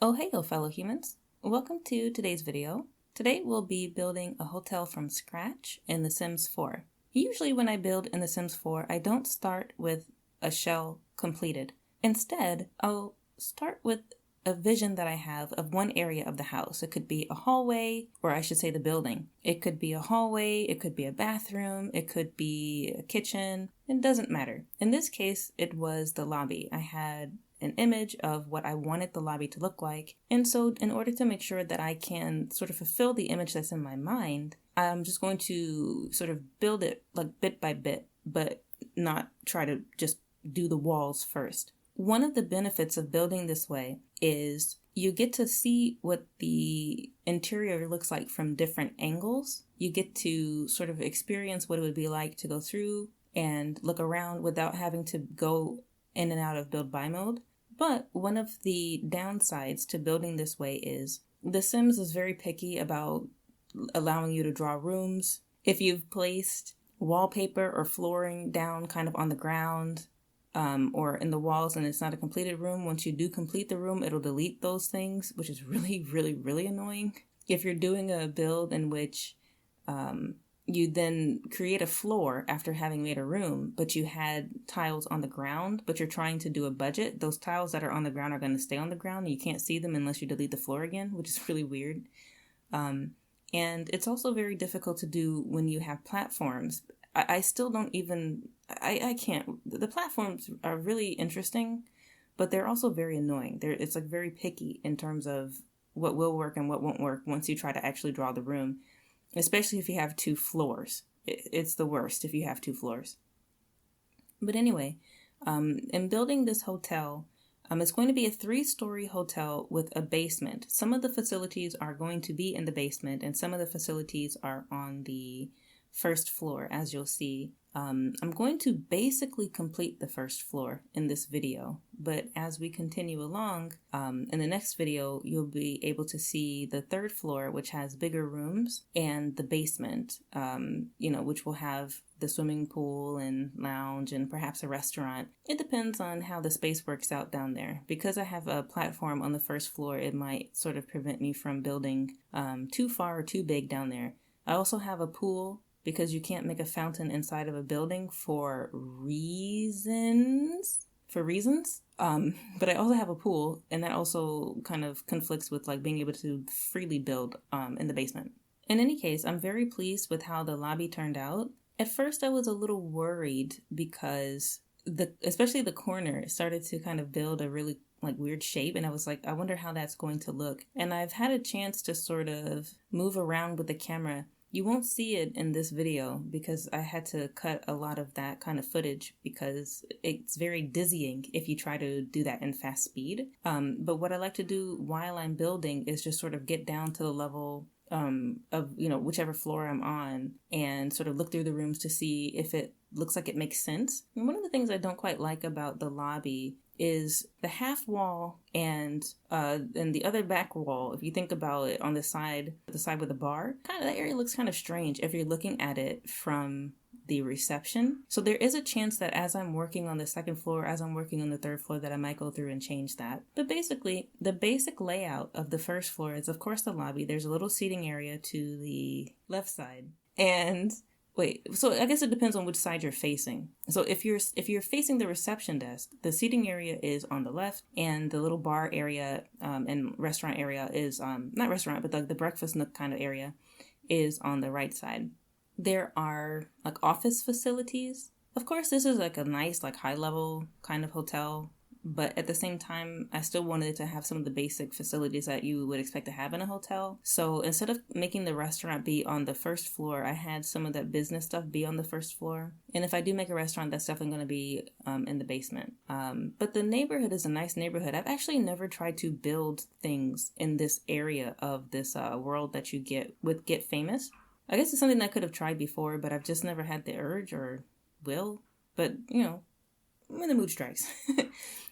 Oh hey fellow humans, welcome to today's video. Today we'll be building a hotel from scratch in The Sims 4. Usually when I build in The Sims 4, I don't start with a shell completed. Instead, I'll start with a vision that I have of one area of the house. It could be a hallway, or I should say the building. It could be a hallway, it could be a bathroom, it could be a kitchen. It doesn't matter. In this case, it was the lobby. I had an image of what I wanted the lobby to look like. And so in order to make sure that I can sort of fulfill the image that's in my mind, I'm just going to sort of build it like bit by bit, but not try to just do the walls first. One of the benefits of building this way is you get to see what the interior looks like from different angles. You get to sort of experience what it would be like to go through and look around without having to go in and out of build by mode. But one of the downsides to building this way is The Sims is very picky about allowing you to draw rooms. If you've placed wallpaper or flooring down kind of on the ground or in the walls and it's not a completed room, once you do complete the room, it'll delete those things, which is really, really, really annoying. If you're doing a build in which you then create a floor after having made a room, but you had tiles on the ground, but you're trying to do a budget, those tiles that are on the ground are going to stay on the ground. And you can't see them unless you delete the floor again, which is really weird. And it's also very difficult to do when you have platforms. I still don't even, I can't. The platforms are really interesting, but they're also very annoying. It's like very picky in terms of what will work and what won't work once you try to actually draw the room. Especially if you have two floors. It's the worst if you have two floors. But anyway, in building this hotel, it's going to be a 3-story hotel with a basement. Some of the facilities are going to be in the basement and some of the facilities are on the first floor, as you'll see. I'm going to basically complete the first floor in this video, but as we continue along, in the next video, you'll be able to see the 3rd floor, which has bigger rooms, and the basement, which will have the swimming pool and lounge and perhaps a restaurant. It depends on how the space works out down there. Because I have a platform on the 1st floor, it might sort of prevent me from building too far or too big down there. I also have a pool, because you can't make a fountain inside of a building for reasons. But I also have a pool, and that also kind of conflicts with like being able to freely build in the basement. In any case, I'm very pleased with how the lobby turned out. At first, I was a little worried because especially the corner started to kind of build a really like weird shape, and I was like, I wonder how that's going to look. And I've had a chance to sort of move around with the camera. You won't see it in this video because I had to cut a lot of that kind of footage because it's very dizzying if you try to do that in fast speed. But what I like to do while I'm building is just sort of get down to the level of, whichever floor I'm on and sort of look through the rooms to see if it looks like it makes sense. And one of the things I don't quite like about the lobby is the half wall and the other back wall. If you think about it on the side with the bar, kind of that area looks kind of strange if you're looking at it from the reception. So there is a chance that as I'm working on the 2nd floor, as I'm working on the 3rd floor, that I might go through and change that. But basically, the basic layout of the 1st floor is, of course, the lobby. There's a little seating area to the left side. And so I guess it depends on which side you're facing. So if you're facing the reception desk, the seating area is on the left, and the little bar area and restaurant area is not restaurant, but the breakfast nook kind of area is on the right side. There are like office facilities. Of course, this is like a nice like high level kind of hotel, but at the same time, I still wanted it to have some of the basic facilities that you would expect to have in a hotel. So instead of making the restaurant be on the 1st floor, I had some of that business stuff be on the 1st floor. And if I do make a restaurant, that's definitely going to be in the basement. But the neighborhood is a nice neighborhood. I've actually never tried to build things in this area of this world that you get with Get Famous. I guess it's something I could have tried before, but I've just never had the urge or will. But, when the mood strikes.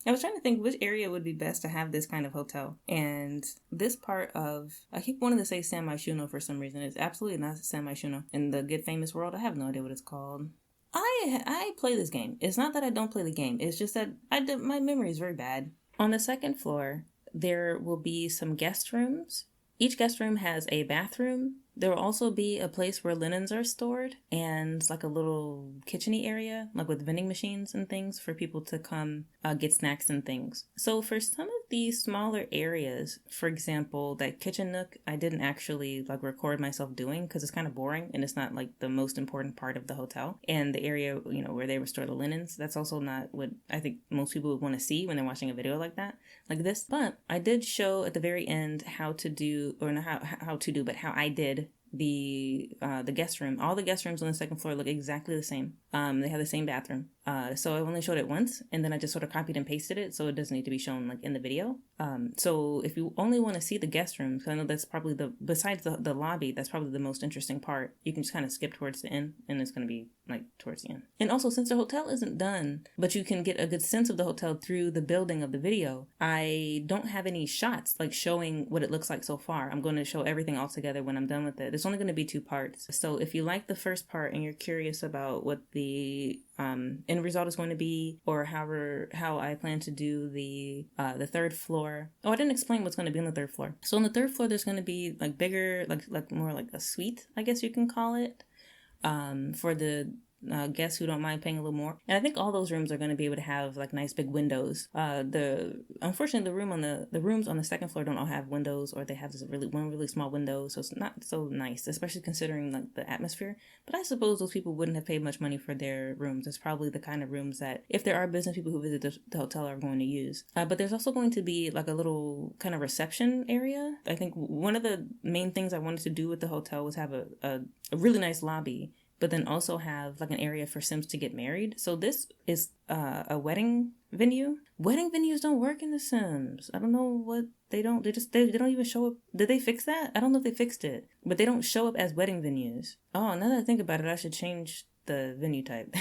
I was trying to think which area would be best to have this kind of hotel. And this part of, I keep wanting to say San Myshuno for some reason. It's absolutely not San Myshuno. In the Get Famous world, I have no idea what it's called. I play this game. It's not that I don't play the game. It's just that my memory is very bad. On the 2nd floor, there will be some guest rooms. Each guest room has a bathroom. There will also be a place where linens are stored and like a little kitchen-y area, like with vending machines and things for people to come get snacks and things. So for some of these smaller areas, for example, that kitchen nook, I didn't actually like record myself doing because it's kind of boring and it's not like the most important part of the hotel. And the area, you know, where they restore the linens, that's also not what I think most people would want to see when they're watching a video like that, like this. But I did show at the very end how to do, or not how to do, but how I did the guest room. All the guest rooms on the second floor look exactly the same. They have the same bathroom. So I only showed it once, and then I just sort of copied and pasted it, so it doesn't need to be shown like in the video. So if you only want to see the guest rooms, I know that's probably besides the lobby, that's probably the most interesting part. You can just kind of skip towards the end, and it's going to be like towards the end. And also, since the hotel isn't done, but you can get a good sense of the hotel through the building of the video, I don't have any shots like showing what it looks like so far. I'm going to show everything all together when I'm done with it. It's only going to be 2 parts. So if you like the first part and you're curious about what the end result is going to be, or how I plan to do the 3rd floor. Oh, I didn't explain what's going to be on the 3rd floor. So on the 3rd floor, there's going to be like bigger, like more like a suite, I guess you can call it, for the guests who don't mind paying a little more. And I think all those rooms are going to be able to have like nice big windows. Unfortunately, the rooms on the 2nd floor don't all have windows, or they have this one really small window, so it's not so nice, especially considering like the atmosphere. But I suppose those people wouldn't have paid much money for their rooms. It's probably the kind of rooms that if there are business people who visit the hotel are going to use. But there's also going to be like a little kind of reception area. I think one of the main things I wanted to do with the hotel was have a really nice lobby, but then also have like an area for Sims to get married. So this is a wedding venue. Wedding venues don't work in The Sims. I don't know what they don't. They don't even show up. Did they fix that? I don't know if they fixed it, but they don't show up as wedding venues. Oh, now that I think about it, I should change the venue type.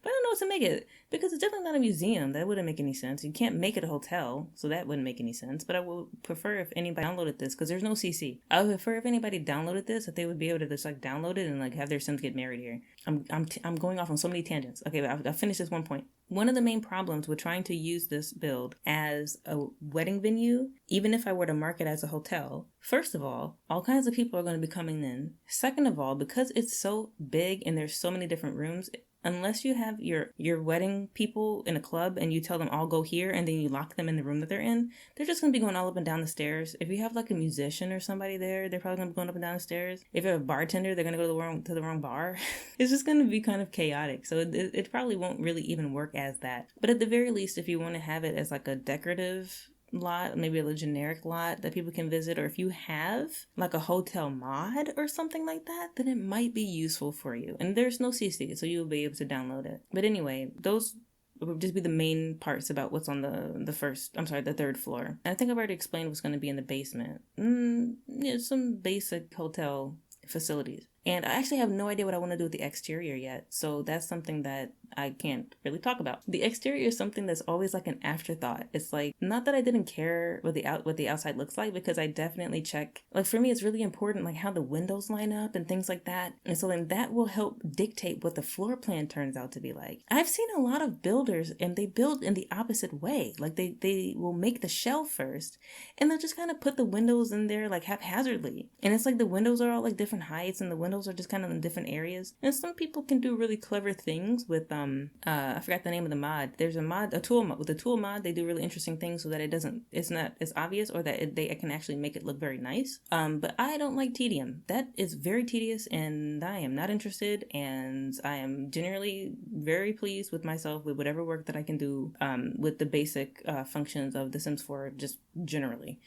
But I don't know what to make it, because it's definitely not a museum. That wouldn't make any sense. You can't make it a hotel, so that wouldn't make any sense. But I would prefer if anybody downloaded this, because there's no CC. I would prefer if anybody downloaded this, that they would be able to just like download it and like have their Sims get married here. I'm going off on so many tangents. Okay, but I'll finish this one point. One of the main problems with trying to use this build as a wedding venue, even if I were to mark it as a hotel, first of all kinds of people are going to be coming in. Second of all, because it's so big and there's so many different rooms, unless you have your wedding people in a club and you tell them all go here and then you lock them in the room that they're in, they're just going to be going all up and down the stairs. If you have like a musician or somebody there, they're probably going to be going up and down the stairs. If you have a bartender, they're going to go to the wrong bar. It's just going to be kind of chaotic. So it probably won't really even work as that. But at the very least, if you want to have it as like a decorative lot, maybe a generic lot that people can visit, or if you have like a hotel mod or something like that, then it might be useful for you. And there's no CC, so you'll be able to download it. But anyway, those would just be the main parts about what's on the 3rd floor. And I think I've already explained what's going to be in the basement. Yeah, some basic hotel facilities. And I actually have no idea what I want to do with the exterior yet. So that's something that I can't really talk about. The exterior is something that's always like an afterthought. It's like, not that I didn't care what the outside looks like, because I definitely check. Like for me, it's really important like how the windows line up and things like that. And so then that will help dictate what the floor plan turns out to be like. I've seen a lot of builders and they build in the opposite way. Like they will make the shell first and they'll just kind of put the windows in there like haphazardly. And it's like the windows are all like different heights and the windows are just kind of in different areas. And some people can do really clever things with I forgot the name of the mod. There's a tool mod. With the tool mod, they do really interesting things so that it's not as obvious, or that they can actually make it look very nice. But I don't like tedium. That is very tedious and I am not interested, and I am generally very pleased with myself with whatever work that I can do with the basic functions of The Sims 4 just generally.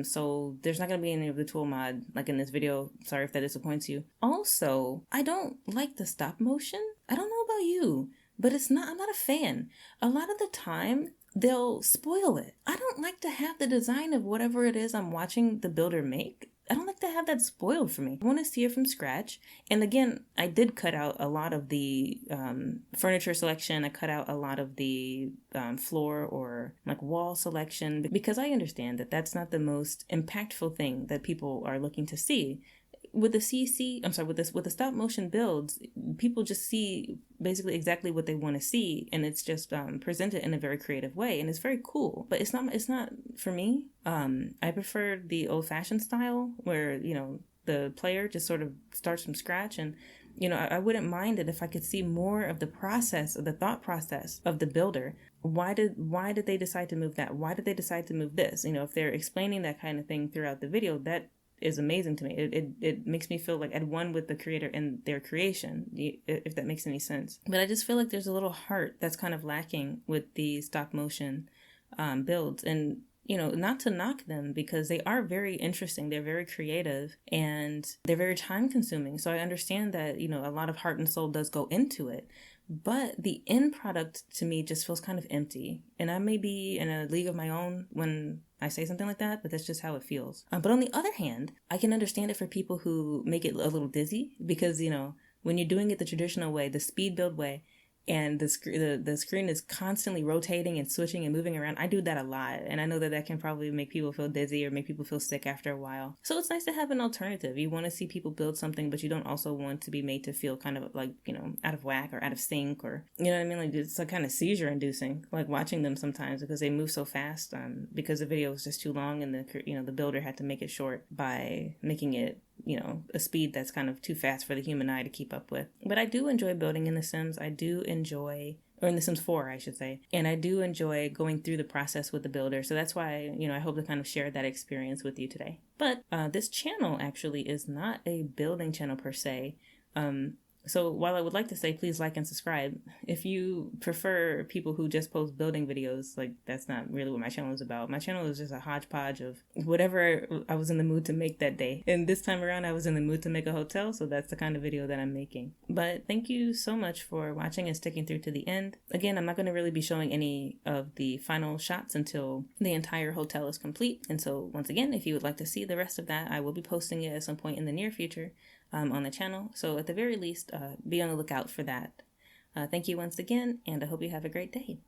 So there's not going to be any of the tool mod like in this video. Sorry if that disappoints you. Also, I don't like the stop motion. I don't know about you, but I'm not a fan. A lot of the time, they'll spoil it. I don't like to have the design of whatever it is I'm watching the builder make. I don't like to have that spoiled for me. I want to see it from scratch. And again, I did cut out a lot of the furniture selection. I cut out a lot of the floor or like wall selection, because I understand that that's not the most impactful thing that people are looking to see. with the with the stop motion builds, people just see basically exactly what they want to see, and it's just presented in a very creative way, and it's very cool. But it's not for me. I prefer the old-fashioned style where, the player just sort of starts from scratch, and I wouldn't mind it if I could see more of the process, of the thought process of the builder. Why did they decide to move that? Why did they decide to move this? If they're explaining that kind of thing throughout the video, that is amazing to me. It makes me feel like at one with the creator and their creation, if that makes any sense. But I just feel like there's a little heart that's kind of lacking with the stop motion builds. And not to knock them, because they are very interesting, they're very creative, and they're very time consuming. So I understand that, a lot of heart and soul does go into it. But the end product to me just feels kind of empty. And I may be in a league of my own when I say something like that, but that's just how it feels. But on the other hand, I can understand it for people who make it a little dizzy, because, when you're doing it the traditional way, the speed build way, and the screen is constantly rotating and switching and moving around. I do that a lot, and I know that can probably make people feel dizzy or make people feel sick after a while. So it's nice to have an alternative. You want to see people build something, but you don't also want to be made to feel kind of like, out of whack or out of sync, or, you know what I mean? Like, it's like kind of seizure inducing, like watching them sometimes, because they move so fast, because the video was just too long, and the builder had to make it short by making it a speed that's kind of too fast for the human eye to keep up with. But I do enjoy building in The Sims. I do enjoy, or in The Sims 4, I should say. And I do enjoy going through the process with the builder. So that's why, I hope to kind of share that experience with you today. But this channel actually is not a building channel per se. So while I would like to say please like and subscribe, if you prefer people who just post building videos, like, that's not really what my channel is about. My channel is just a hodgepodge of whatever I was in the mood to make that day. And this time around I was in the mood to make a hotel, so that's the kind of video that I'm making. But thank you so much for watching and sticking through to the end. Again, I'm not going to really be showing any of the final shots until the entire hotel is complete. And so once again, if you would like to see the rest of that, I will be posting it at some point in the near future on the channel. So at the very least, be on the lookout for that. Thank you once again, and I hope you have a great day.